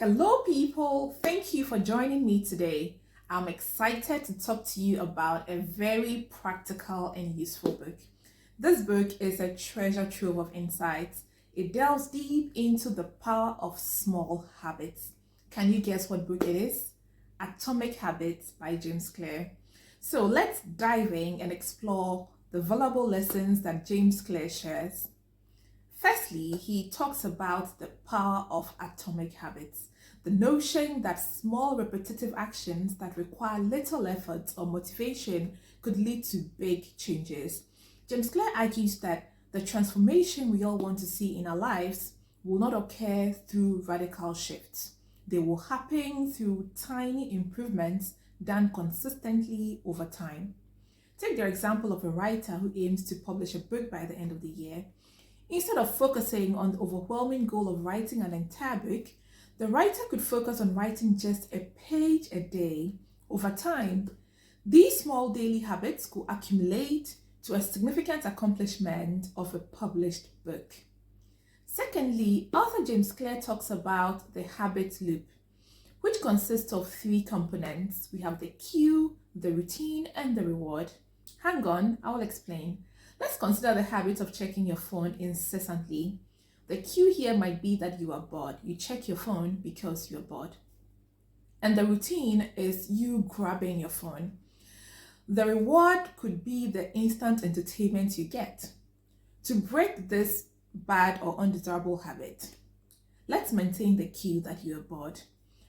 Hello, people. Thank you for joining me today. I'm excited to talk to you about a very practical and useful book. This book is a treasure trove of insights. It delves deep into the power of small habits. Can you guess what book it is? Atomic Habits by James Clear. So let's dive in and explore the valuable lessons that James Clear shares. Firstly, he talks about the power of atomic habits, the notion that small repetitive actions that require little effort or motivation could lead to big changes. James Clear argues that the transformation we all want to see in our lives will not occur through radical shifts. They will happen through tiny improvements done consistently over time. Take the example of a writer who aims to publish a book by the end of the year. Instead of focusing on the overwhelming goal of writing an entire book, the writer could focus on writing just a page a day. Over time, these small daily habits could accumulate to a significant accomplishment of a published book. Secondly, author James Clear talks about the habit loop, which consists of three components. We have the cue, the routine, and the reward. Hang on, I will explain. Let's consider the habit of checking your phone incessantly. The cue here might be that you are bored. You check your phone because you're bored. And the routine is you grabbing your phone. The reward could be the instant entertainment you get. To break this bad or undesirable habit, let's maintain the cue that you are bored.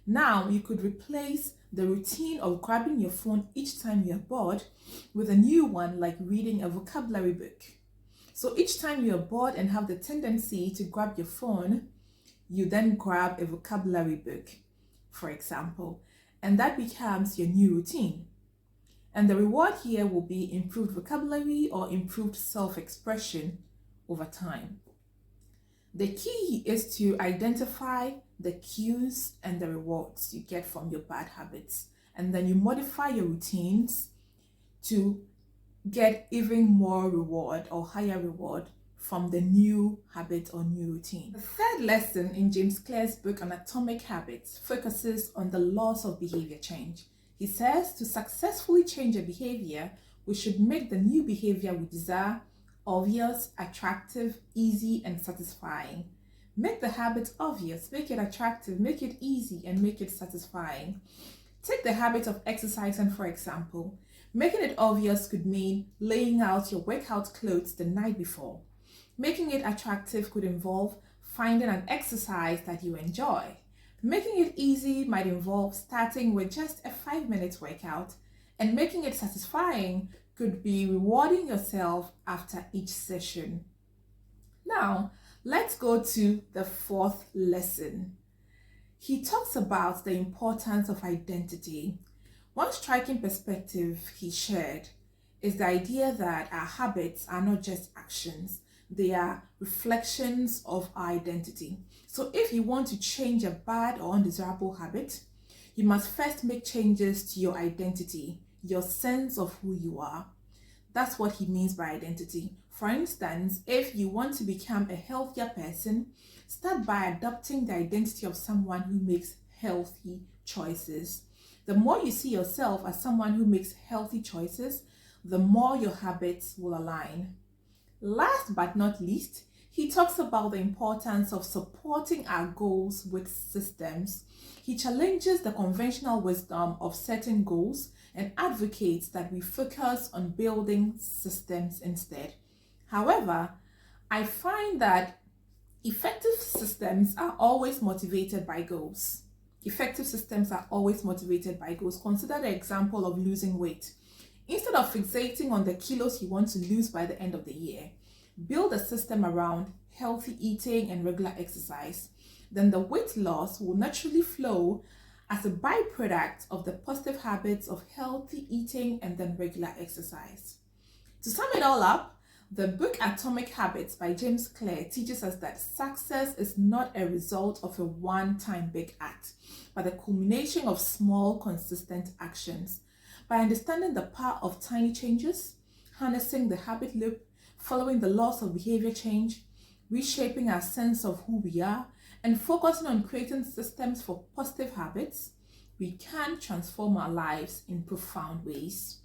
Now you could replace the routine of grabbing your phone each time you're bored with a new one, like reading a vocabulary book. So each time you're bored and have the tendency to grab your phone, you then grab a vocabulary book, for example, and that becomes your new routine. And the reward here will be improved vocabulary or improved self-expression over time. The key is to identify the cues and the rewards you get from your bad habits, and then you modify your routines to get even more reward or higher reward from the new habit or new routine. The third lesson in James Clear's book on atomic habits focuses on the laws of behavior change. He says to successfully change a behavior, we should make the new behavior we desire obvious, attractive, easy, and satisfying. Make the habit obvious, make it attractive, make it easy, and make it satisfying. Take the habit of exercising, for example. Making it obvious could mean laying out your workout clothes the night before. Making it attractive could involve finding an exercise that you enjoy. Making it easy might involve starting with just a 5-minute workout, and making it satisfying could be rewarding yourself after each session. Now, let's go to the fourth lesson. He talks about the importance of identity. One striking perspective he shared is the idea that our habits are not just actions, they are reflections of our identity. So if you want to change a bad or undesirable habit, you must first make changes to your identity, your sense of who you are. That's what he means by identity. For instance, if you want to become a healthier person, start by adopting the identity of someone who makes healthy choices. The more you see yourself as someone who makes healthy choices, the more your habits will align. Last but not least, he talks about the importance of supporting our goals with systems. He challenges the conventional wisdom of setting goals and advocates that we focus on building systems instead. However, I find that effective systems are always motivated by goals. Effective systems are always motivated by goals. Consider the example of losing weight. Instead of fixating on the kilos you want to lose by the end of the year, build a system around healthy eating and regular exercise. Then the weight loss will naturally flow as a byproduct of the positive habits of healthy eating and then regular exercise. To sum it all up, the book Atomic Habits by James Clear teaches us that success is not a result of a one-time big act, but the culmination of small, consistent actions. By understanding the power of tiny changes, harnessing the habit loop, following the laws of behavior change, reshaping our sense of who we are, And focusing on creating systems for positive habits, we can transform our lives in profound ways.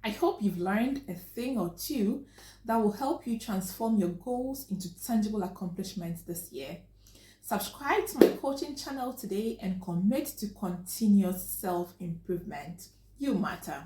I hope you've learned a thing or two that will help you transform your goals into tangible accomplishments this year. Subscribe to my coaching channel today and commit to continuous self improvement. You matter.